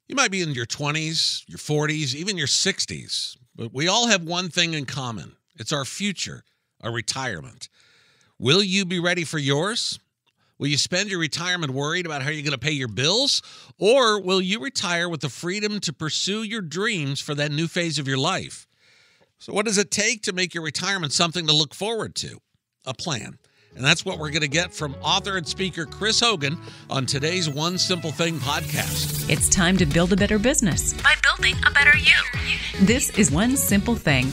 You might be in your 20s, your 40s, even your 60s, but we all have one thing in common. It's our future, our retirement. Will you be ready for yours? Will you spend your retirement worried about how you're going to pay your bills? Or will you retire with the freedom to pursue your dreams for that new phase of your life? So what does it take to make your retirement something to look forward to? A plan. And that's what we're going to get from author and speaker Chris Hogan on today's One Simple Thing podcast. It's time to build a better business by building a better you. This is One Simple Thing.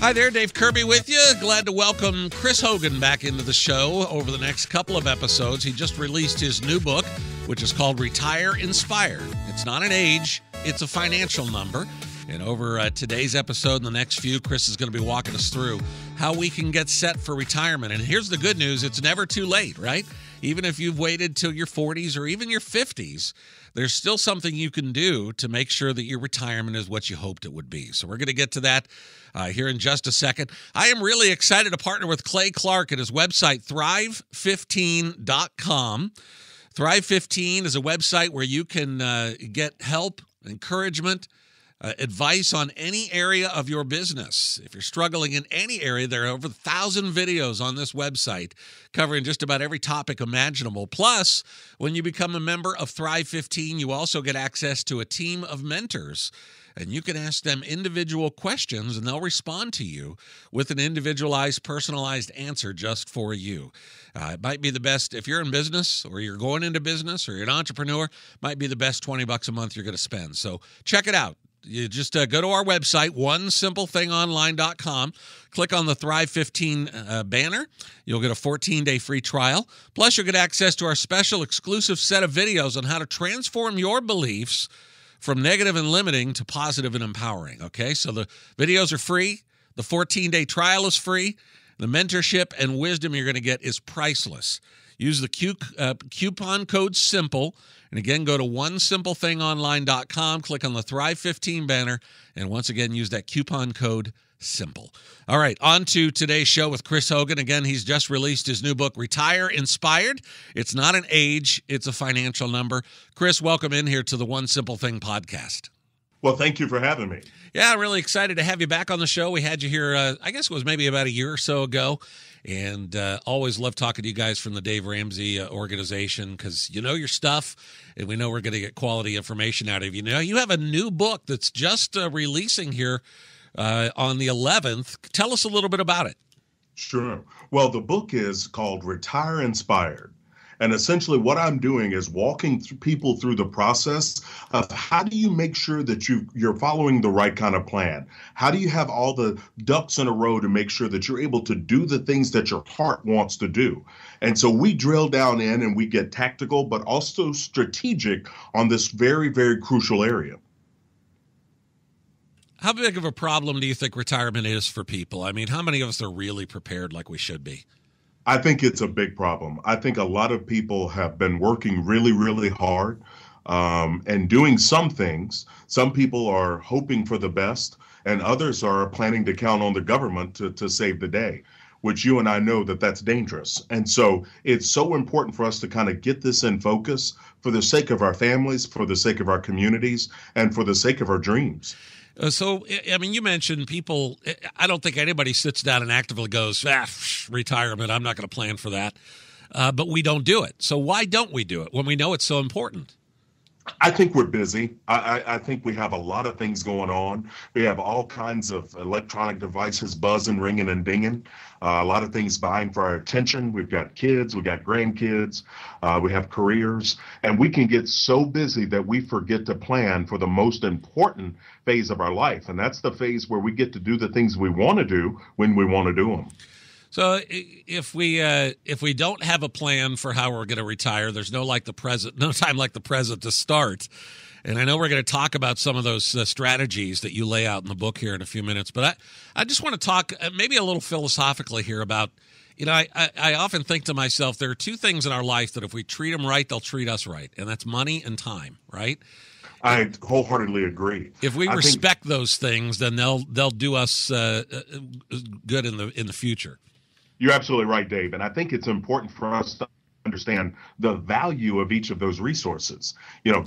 Hi there, Dave Kirby with you. Glad to welcome Chris Hogan back into the show over the next couple of episodes. He just released his new book, which is called Retire Inspired. It's not an age, it's a financial number. And over today's episode and the next few, Chris is going to be walking us through how we can get set for retirement. And here's the good news. It's never too late, right? Even if you've waited till your 40s or even your 50s, there's still something you can do to make sure that your retirement is what you hoped it would be. So we're going to get to that here in just a second. I am really excited to partner with Clay Clark at his website, Thrive15.com. Thrive15 is a website where you can get help, encouragement, advice on any area of your business. If you're struggling in any area, there are over 1,000 videos on this website covering just about every topic imaginable. Plus, when you become a member of Thrive 15, you also get access to a team of mentors, and you can ask them individual questions, and they'll respond to you with an individualized, personalized answer just for you. It might be the best, if you're in business or you're going into business or you're an entrepreneur, might be the best $20 a month you're going to spend. So check it out. You just go to our website, onesimplethingonline.com, click on the Thrive 15 banner. You'll get a 14-day free trial. Plus, you'll get access to our special exclusive set of videos on how to transform your beliefs from negative and limiting to positive and empowering, okay? So the videos are free. The 14-day trial is free. The mentorship and wisdom you're going to get is priceless. Use the coupon code SIMPLE. And again, go to onesimplethingonline.com, click on the Thrive 15 banner, and once again, use that coupon code SIMPLE. All right, on to today's show with Chris Hogan. Again, he's just released his new book, Retire Inspired. It's not an age, it's a financial number. Chris, welcome in here to the One Simple Thing podcast. Well, thank you for having me. Yeah, really excited to have you back on the show. We had you here, I guess it was maybe about a year or so ago. And always love talking to you guys from the Dave Ramsey organization because you know your stuff, and we know we're going to get quality information out of you. Now, you have a new book that's just releasing here on the 11th. Tell us a little bit about it. Sure. Well, the book is called Retire Inspired. And essentially what I'm doing is walking people through the process of how do you make sure that you're following the right kind of plan? How do you have all the ducks in a row to make sure that you're able to do the things that your heart wants to do? And so we drill down in and we get tactical, but also strategic on this very, very crucial area. How big of a problem do you think retirement is for people? I mean, how many of us are really prepared like we should be? I think it's a big problem. I think a lot of people have been working really, really hard and doing some things. Some people are hoping for the best, and others are planning to count on the government to save the day, which you and I know that that's dangerous. And so it's so important for us to kind of get this in focus for the sake of our families, for the sake of our communities, and for the sake of our dreams. So, I mean, you mentioned people, I don't think anybody sits down and actively goes, retirement, I'm not going to plan for that. But we don't do it. So why don't we do it when we know it's so important? I think we're busy. I think we have a lot of things going on. We have all kinds of electronic devices buzzing, ringing, and dinging. A lot of things vying for our attention. We've got kids, we've got grandkids, we have careers, and we can get so busy that we forget to plan for the most important phase of our life. And that's the phase where we get to do the things we want to do when we want to do them. So if we don't have a plan for how we're going to retire, there's no time like the present to start. And I know we're going to talk about some of those strategies that you lay out in the book here in a few minutes. But I just want to talk maybe a little philosophically here about, you know, I often think to myself, there are two things in our life that if we treat them right, they'll treat us right. And that's money and time, right? I wholeheartedly agree. If we respect those things, then they'll do us good in the future. You're absolutely right, Dave. And I think it's important for us to understand the value of each of those resources.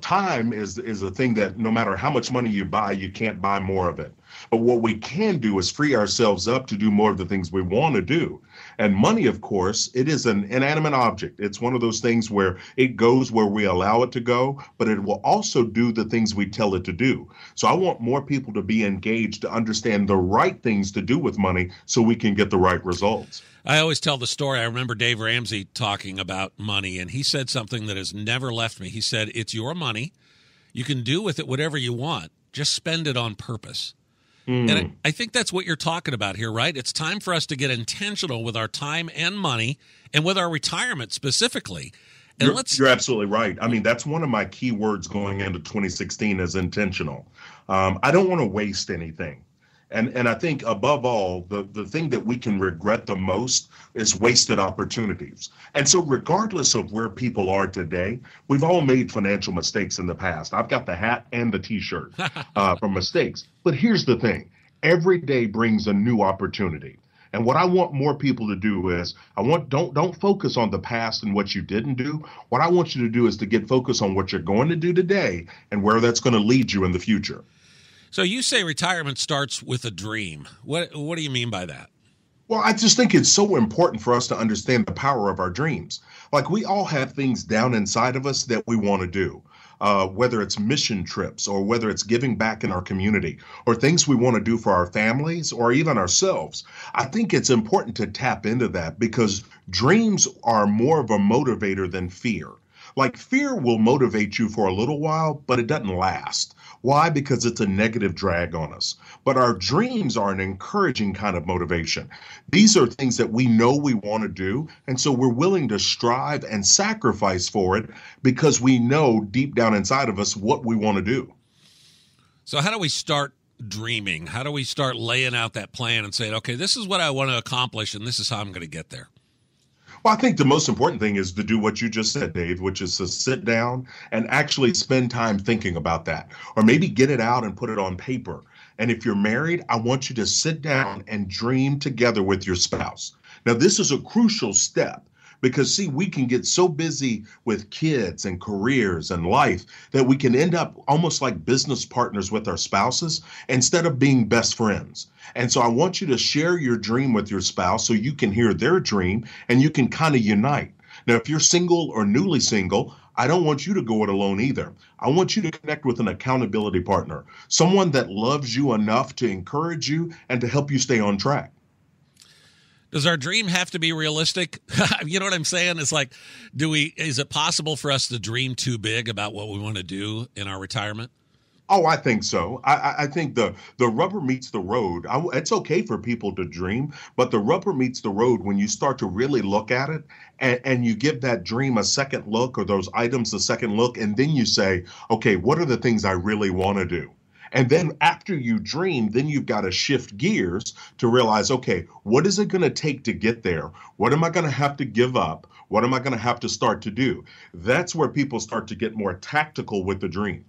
Time is a thing that no matter how much money you buy, you can't buy more of it. But what we can do is free ourselves up to do more of the things we want to do. And money, of course, it is an inanimate object. It's one of those things where it goes where we allow it to go, but it will also do the things we tell it to do. So I want more people to be engaged to understand the right things to do with money so we can get the right results. I always tell the story. I remember Dave Ramsey talking about money, and he said something that has never left me. He said, it's your money. You can do with it whatever you want. Just spend it on purpose. And I think that's what you're talking about here, right? It's time for us to get intentional with our time and money and with our retirement specifically. And you're absolutely right. I mean, that's one of my key words going into 2016 is intentional. I don't want to waste anything. And I think above all, the thing that we can regret the most is wasted opportunities. And so regardless of where people are today, we've all made financial mistakes in the past. I've got the hat and the T-shirt from mistakes. But here's the thing. Every day brings a new opportunity. And what I want more people to do is don't focus on the past and what you didn't do. What I want you to do is to get focused on what you're going to do today and where that's going to lead you in the future. So you say retirement starts with a dream. What do you mean by that? Well, I just think it's so important for us to understand the power of our dreams. Like we all have things down inside of us that we want to do, whether it's mission trips or whether it's giving back in our community or things we want to do for our families or even ourselves. I think it's important to tap into that because dreams are more of a motivator than fear. Like fear will motivate you for a little while, but it doesn't last. Why? Because it's a negative drag on us. But our dreams are an encouraging kind of motivation. These are things that we know we want to do. And so we're willing to strive and sacrifice for it because we know deep down inside of us what we want to do. So how do we start dreaming? How do we start laying out that plan and saying, okay, this is what I want to accomplish and this is how I'm going to get there? Well, I think the most important thing is to do what you just said, Dave, which is to sit down and actually spend time thinking about that, or maybe get it out and put it on paper. And if you're married, I want you to sit down and dream together with your spouse. Now, this is a crucial step because, see, we can get so busy with kids and careers and life that we can end up almost like business partners with our spouses instead of being best friends. And so I want you to share your dream with your spouse so you can hear their dream and you can kind of unite. Now, if you're single or newly single, I don't want you to go it alone either. I want you to connect with an accountability partner, someone that loves you enough to encourage you and to help you stay on track. Does our dream have to be realistic? You know what I'm saying? It's like, is it possible for us to dream too big about what we want to do in our retirement? Oh, I think so. I think the rubber meets the road. It's okay for people to dream, but the rubber meets the road when you start to really look at it and you give that dream a second look or those items a second look. And then you say, okay, what are the things I really want to do? And then after you dream, then you've got to shift gears to realize, okay, what is it going to take to get there? What am I going to have to give up? What am I going to have to start to do? That's where people start to get more tactical with the dream.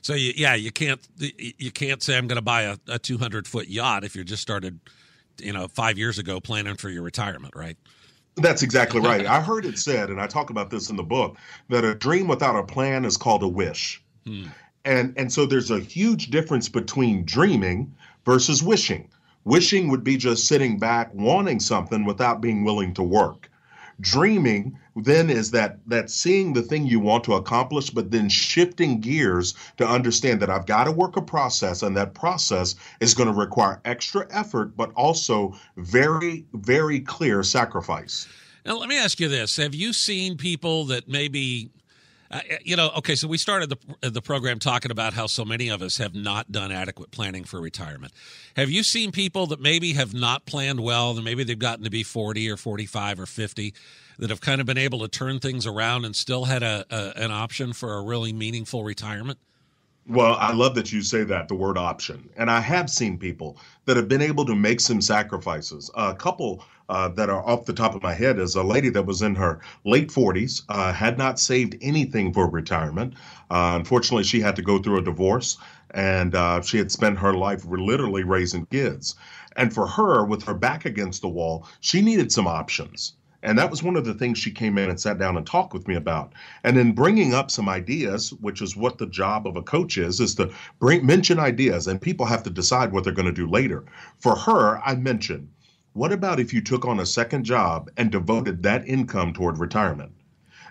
So, you can't say I'm going to buy a 200-foot yacht if you just started, 5 years ago planning for your retirement, right? That's exactly right. I heard it said, and I talk about this in the book, that a dream without a plan is called a wish. And so there's a huge difference between dreaming versus wishing. Wishing would be just sitting back wanting something without being willing to work. Dreaming then is that seeing the thing you want to accomplish, but then shifting gears to understand that I've got to work a process, and that process is going to require extra effort, but also very, very clear sacrifice. Now, let me ask you this. Have you seen people that maybe, so we started the program talking about how so many of us have not done adequate planning for retirement. Have you seen people that maybe have not planned well, that maybe they've gotten to be 40 or 45 or 50, that have kind of been able to turn things around and still had an option for a really meaningful retirement? Well, I love that you say that, the word option. And I have seen people that have been able to make some sacrifices. A couple that are off the top of my head is a lady that was in her late 40s, had not saved anything for retirement. Unfortunately, she had to go through a divorce, and she had spent her life literally raising kids. And for her, with her back against the wall, she needed some options. And that was one of the things she came in and sat down and talked with me about. And in bringing up some ideas, which is what the job of a coach is to mention ideas, and people have to decide what they're going to do later. For her, I mentioned, what about if you took on a second job and devoted that income toward retirement?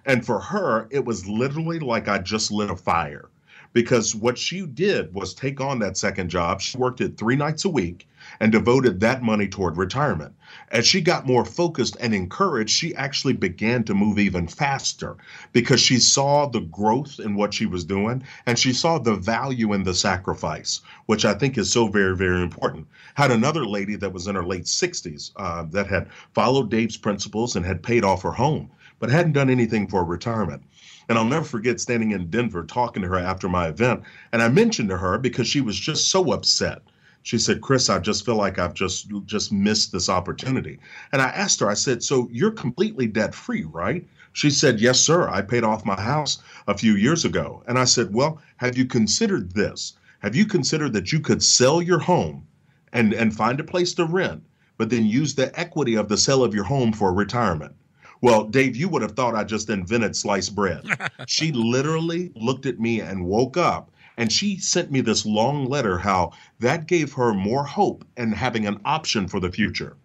And for her, it was literally like I just lit a fire. Because what she did was take on that second job. She worked it 3 nights a week and devoted that money toward retirement. As she got more focused and encouraged, she actually began to move even faster because she saw the growth in what she was doing and she saw the value in the sacrifice, which I think is so very, very important. Had another lady that was in her late 60s that had followed Dave's principles and had paid off her home, but hadn't done anything for retirement. And I'll never forget standing in Denver talking to her after my event. And I mentioned to her because she was just so upset. She said, Chris, I just feel like I've just missed this opportunity. And I asked her, I said, so you're completely debt free, right? She said, yes, sir. I paid off my house a few years ago. And I said, well, have you considered this? Have you considered that you could sell your home and find a place to rent, but then use the equity of the sale of your home for retirement? Well, Dave, you would have thought I just invented sliced bread. She literally looked at me and woke up, and she sent me this long letter how that gave her more hope and having an option for the future.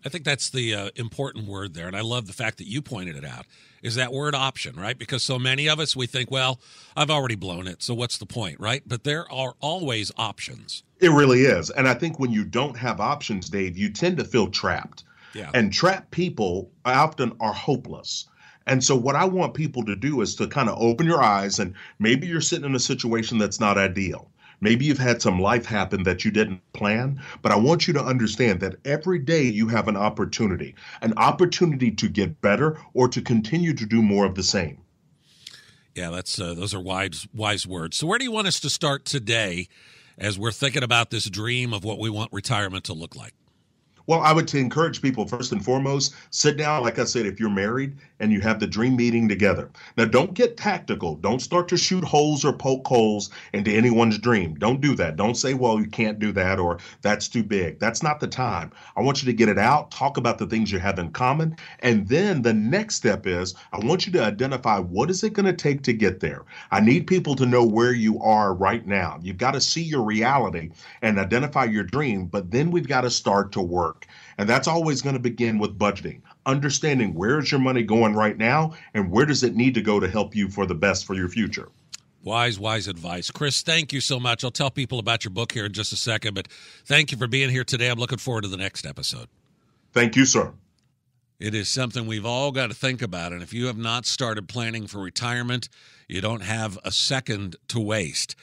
I think that's the important word there, and I love the fact that you pointed it out, is that word option, right? Because so many of us, we think, well, I've already blown it, so what's the point, right? But there are always options. It really is. And I think when you don't have options, Dave, you tend to feel trapped. Yeah. And trapped people often are hopeless. And so what I want people to do is to kind of open your eyes, and maybe you're sitting in a situation that's not ideal. Maybe you've had some life happen that you didn't plan, but I want you to understand that every day you have an opportunity to get better or to continue to do more of the same. Yeah, that's those are wise words. So where do you want us to start today as we're thinking about this dream of what we want retirement to look like? Well, I would encourage people, first and foremost, sit down, like I said, if you're married and you have the dream meeting together. Now, don't get tactical. Don't start to shoot holes or poke holes into anyone's dream. Don't do that. Don't say, well, you can't do that or that's too big. That's not the time. I want you to get it out, talk about the things you have in common. And then the next step is I want you to identify what is it going to take to get there. I need people to know where you are right now. You've got to see your reality and identify your dream, but then we've got to start to work. And that's always going to begin with budgeting, understanding where is your money going right now and where does it need to go to help you for the best for your future. Wise advice. Chris, thank you so much. I'll tell people about your book here in just a second, but thank you for being here today. I'm looking forward to the next episode. Thank you, sir. It is something we've all got to think about, and if you have not started planning for retirement, you don't have a second to waste.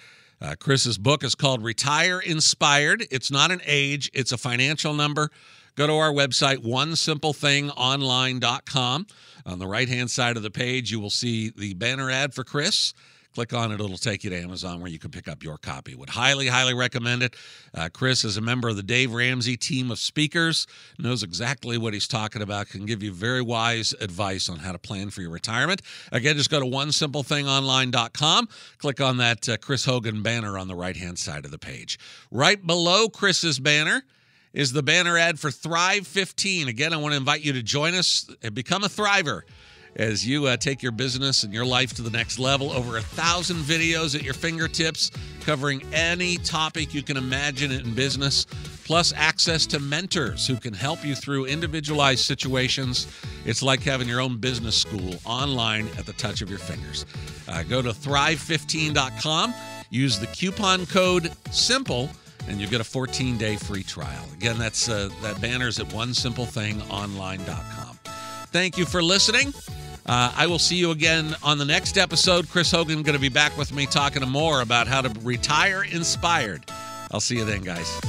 Chris's book is called Retire Inspired. It's not an age, it's a financial number. Go to our website, onesimplething.online.com. On the right-hand side of the page, you will see the banner ad for Chris. Click on it. It'll take you to Amazon where you can pick up your copy. Would highly, highly recommend it. Chris is a member of the Dave Ramsey team of speakers, knows exactly what he's talking about, can give you very wise advice on how to plan for your retirement. Again, just go to onesimplething.online.com. Click on that Chris Hogan banner on the right-hand side of the page. Right below Chris's banner is the banner ad for Thrive 15. Again, I want to invite you to join us and become a thriver as you take your business and your life to the next level. Over 1,000 videos at your fingertips covering any topic you can imagine in business, plus access to mentors who can help you through individualized situations. It's like having your own business school online at the touch of your fingers. Go to thrive15.com, use the coupon code SIMPLE, and you get a 14-day free trial. Again, that's that banner's at onesimplething.online.com. Thank you for listening. I will see you again on the next episode. Chris Hogan going to be back with me talking more about how to retire inspired. I'll see you then, guys.